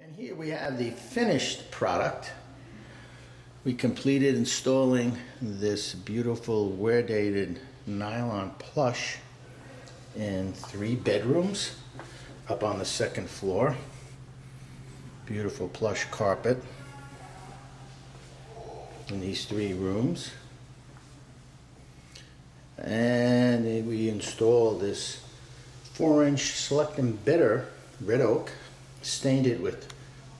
And here we have the finished product. We completed installing this beautiful wear-dated nylon plush in 3 bedrooms up on the 2nd floor. Beautiful plush carpet in these 3 rooms. And we installed this 4-inch Select and Bitter red oak, stained it with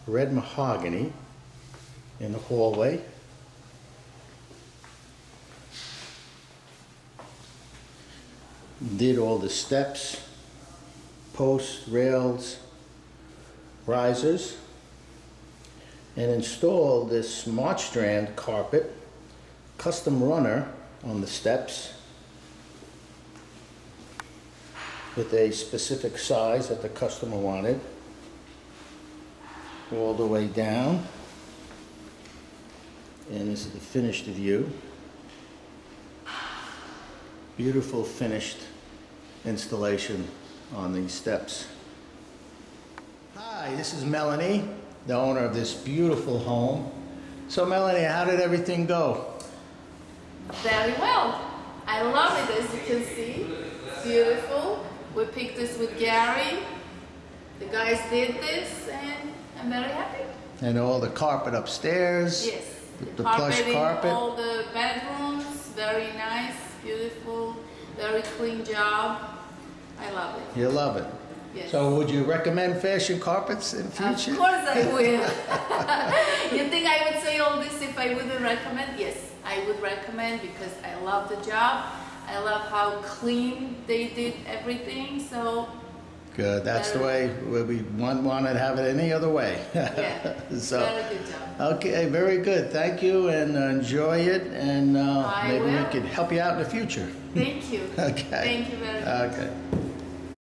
red mahogany in the hallway. Did all the steps, posts, rails, risers, and installed this Smart Strand carpet, custom runner on the steps with a specific size that the customer wanted, all the way down. And this is the finished view. Beautiful finished installation on these steps. Hi, this is Melanie, the owner of this beautiful home. So Melanie, how did everything go? Very well. I love it, as you can see. It's beautiful. We picked this with Gary. The guys did this and I'm very happy. And all the carpet upstairs. Yes. The plush carpet. All the bedrooms. Very nice, beautiful, very clean job. I love it. You love it. Yes. So would you recommend fashion carpets in future? Of course I will. You think I would say all this if I wouldn't recommend? Yes, I would recommend because I love the job. I love how clean they did everything. So good. That's the way we want to have it any other way. Yeah. So, very good job. Okay, very good. Thank you, and enjoy it, and maybe will. we can help you out in the future. Thank you. Okay. Thank you very much. Okay.